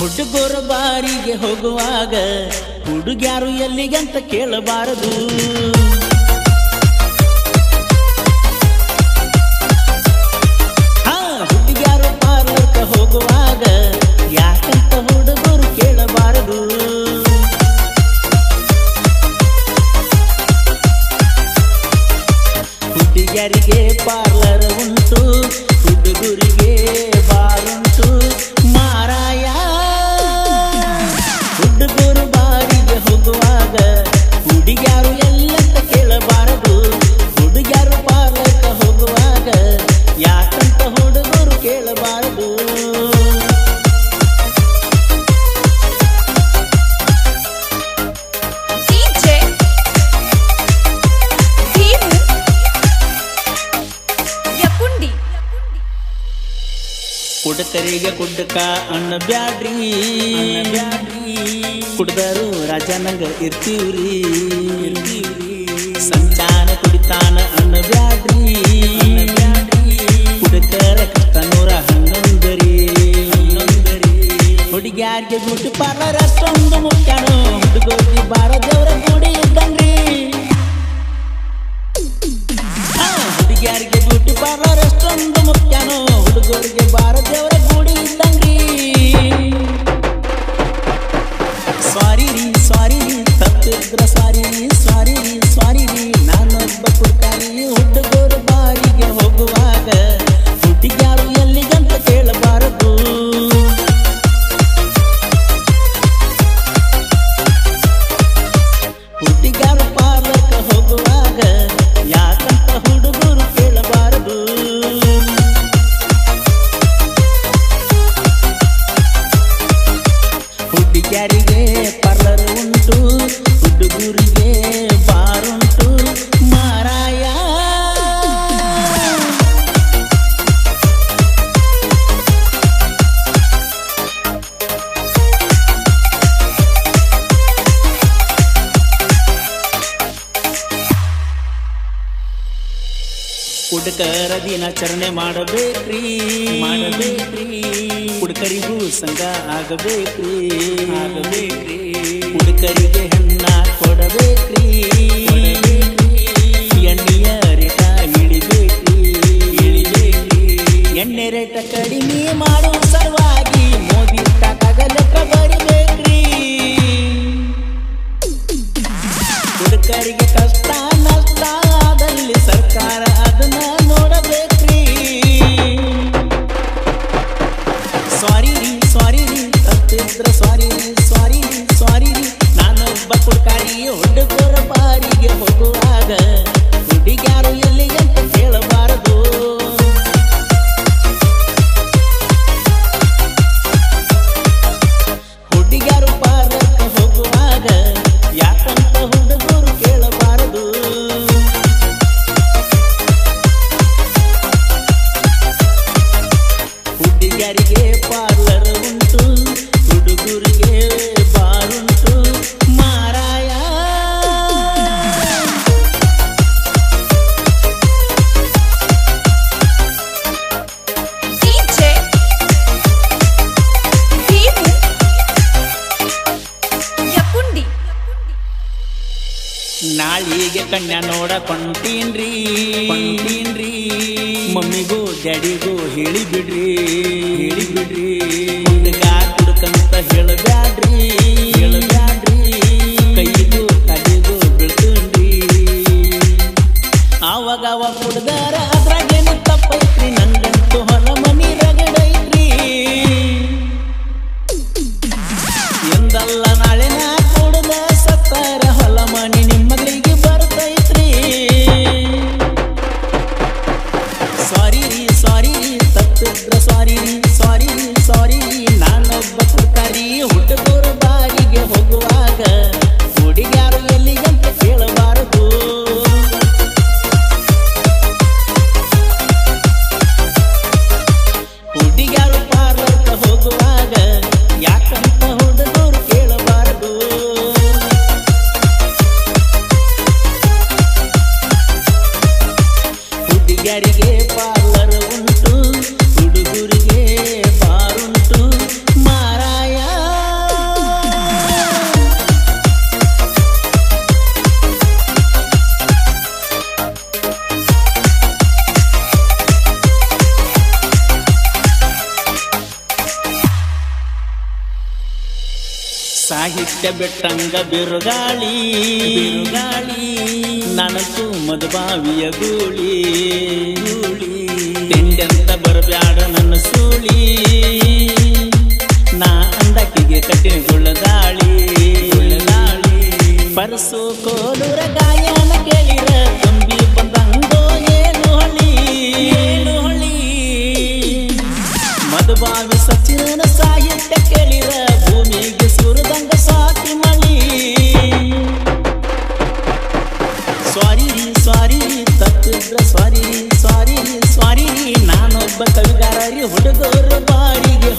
ಹುಡುಗರ ಬಾರಿಗೆ ಹೋಗುವಾಗ ಹುಡುಗ್ಯಾರು ಎಲ್ಲಿಗಂತ ಕೇಳಬಾರದು. ಹುಡುಗ್ಯಾರು ಪಾರ್ಲರ್ಕ ಹೋಗುವಾಗ ಯಾಕಂತ ಹುಡುಗರು ಕೇಳಬಾರದು. ಹುಡುಗ್ಯಾರಿಗೆ ಪಾರ್ಲರ್ ಉಂಟು, ಹುಡುಗರಿಗೆ ಬಾರುಂಟು ಮಾರಾಯ. ಹುಡುಗರು ಬಾರಿಗೆ ಹೋಗುವಾಗ ಹುಡುಗ್ಯಾರು ಎಲ್ಲಂತ ಕೇಳಬಾರದು. ಹುಡುಗ್ಯಾರು ಪಾರ್ಲರ್ಕ ಹೋಗುವಾಗ ಯಾಕಂತ ಹುಡುಗರು ಕೇಳಬಾರದು. ಕುಡಕರಿಗೆ ಕುಡ್ಡಕ ಅನ್ನ ಬ್ಯಾಡ್ರಿ, ಕುಡ್ದರು ರಾಜನಂಗ ಇರ್ತೀವ್ರಿ. ಸಂಚಾನ ಕುಡಿತಾನ ಅನ್ನ ಬ್ಯಾಡ್ರಿ, ಕುಡಕರ ಕಷ್ಟ 111 ಹುಡುಗ್ಯಾರಿಗೆ ಬ್ಯೂಟಿ ಪಾರ್ಲರ್ ಅಷ್ಟೊಂದು ಮುಖ್ಯನೋ, ಹುಡುಗರಿಗೆ ಬಾರ ದೇವರ ಗುಡಿ ಇದ್ದಂಗ್ರಿ. ಹುಡುಗ್ಯಾರಿಗೆ ಬ್ಯೂಟಿ ಪಾರ್ಲರ್ ಅಷ್ಟೊಂದು ಮುಖ್ಯನೋ, ಹುಡುಗರಿಗೆ ಬಾರ ದೇವರ ಗುಡಿ ಇದ್ದಂಗ್ರಿ. ಸಾರಿ ರೀ ಸಾರಿ ರೀ ತಪ್ಪಿದ್ರ ಸಾರಿ ರೀ ಸಾರಿ ರೀ ಸಾರಿ ರೀ ನಾನೊಬ್ಬ ಕುಡ್ಕಾರಿ. ಹುಡುಗರು ಬಾರಿಗೆ ಹೋಗುವಾಗ ಹುಡುಗ್ಯಾರು ಎಲ್ಲಿಗಂತ ಕೇಳಬಾರದು. ಹುಡುಗ್ಯಾರು ಪಾರ್ಲರ್ಕ ಹೋಗುವಾಗ ಯಾಕಂತ ಹುಡುಗರು ಕೇಳಬಾರದು. ಹುಡುಗ್ಯಾರಿಗೆ ಪಾರ್ಲರ್ ಉಂಟು, ಹುಡುಗರಿಗೆ ಬಾರುಂಟು ಮಾರಾಯ. ಹುಡುಗರ ದಿನಾಚರಣೆ ಮಾಡಬೇಕ್ರಿ, ಹುಡುಗರಿಗೂ ಸಂಘ ಆಗಬೇಕ್ರಿ. ಹುಡುಗರಿಗೆ ಹೆಣ್ಣ ಕೊಡಬೇಕ್ರಿ, ಎಣ್ಣೆಯ ರೇಟ ಇಳಿಬೇಕ್ರಿ. ಎಣ್ಣೆ ರೇಟ ಕಡಿಮೆ ಮಾಡುವ ಸಲುವಾಗಿ ಮೋದಿ ತಾತಾಗ ಲೆಕ್ಕ ಬರಿಬೇಕ್ರಿ. ಹುಡುಗರಿಗೆ ಕಷ್ಟ ನಷ್ಟ ಆದಲ್ಲಿ ಸರ್ಕಾರ ಅದನ್ನ ನೋಡಬೇಕ್ರಿ. ಸಾರಿ ರೀ ಸಾರಿ ರೀ ತಪ್ಪಿದ್ರ ಸಾರಿ ರೀ ಸಾರಿ ರೀ ಸಾರಿ ರೀ ನಾನೊಬ್ಬ ಕುಡ್ಕಾರಿ. ಹುಡುಗರ ಬಾರಿಗೆ ಹೋಗುವಾಗ ಹುಡುಗ್ಯಾರು ಎಲ್ಲಿಗಂತ ಕೇಳಬಾರದು. ಹುಡುಗ್ಯಾರು ಪಾರ್ಲರ್ಕ ಹೋಗುವಾಗ ಯಾಕಂತ ಹುಡುಗರು ಕೇಳಬಾರದು. ಹುಡುಗ್ಯಾರಿಗೆ ಪಾರ್ಲರ್ ಉಂಟು, ಹುಡುಗರಿಗೆ ಬಾರುಂಟು ಮಾರಾಯ. ನಾಳಿಗೆ ಕನ್ಯಾ ನೋಡಕೊಂಟೀನ್ರಿ, ಮಮ್ಮಿಗೂ ಡ್ಯಾಡಿಗೂ ಹೇಳಿ ಬಿಡ್ರಿ. ಹುಡುಗ ಕುಡ್ಕಂತ ಹೇಳಬ್ಯಾಡ್ರಿ, ಕೈಗೂ ತಲೆಗೂ ಬೀಳ್ತನ್ರಿ. ಆವಾಗ ಹುಡುಗರ ಅದ್ರಾಗೇನು ತಪ್ಪೈತ್ರಿ, ನಂಗಂತೂ ಹೊಲ ಮನಿ ರಗಡೈತ್ರಿ. ಎಂದಲ್ಲ ನಾಳೆ ನಾ ಕುಡ್ದ ಸತ್ತಾರ ಹೊಲ ಮನಿ ನಿಮ್ಮಗಳಿಗೆ ಬರ್ತೈತ್ರಿ. ಸಾರಿ ರೀ ಸಾರಿ ರೀ ತಪ್ಪಿದ್ರ ಸಾರಿ ರೀ ಸಾರಿ ರೀ ಸಾರಿ ರೀ ಸಾಹಿತ್ಯ ಬೆಟ್ಟಂಗ ಬಿರುಗಾಳಿ ನನಗೂ ಮಧುಬಾವಿಯ ಗೂಳಿ ತಿಂಡೆಂತ ಬರಬ್ಯಾಡ ನನ್ನ ಸೂಳಿ ನಾ ಅಂದಕ್ಕಿಗೆ ಕಠಿಣಗೊಳ್ಳದಾಳಿ ಪರಸು ಕೋಲೂರ ಗಾಯನ ಕೇಳಿರ ತುಂಬಿ ಬಂದಂಗೋ ಏನು ಹೊಳಿ ಮಧುಬಾವಿ ಸಚಿನ ಸಾಹಿತ್ಯ ಕೇಳಿರ ಭೂಮಿಗೆ ಸುರದಂಗ ಸಾಕಿ ಮಳಿ ಸ್ವಾರಿ ತಪ್ಪಿದ್ರ ಸ್ವಾರಿ ನಾನೊಬ್ಬ ಕವಿಗಾರ ಹುಡುಗರು ಬಾರಿಗೆ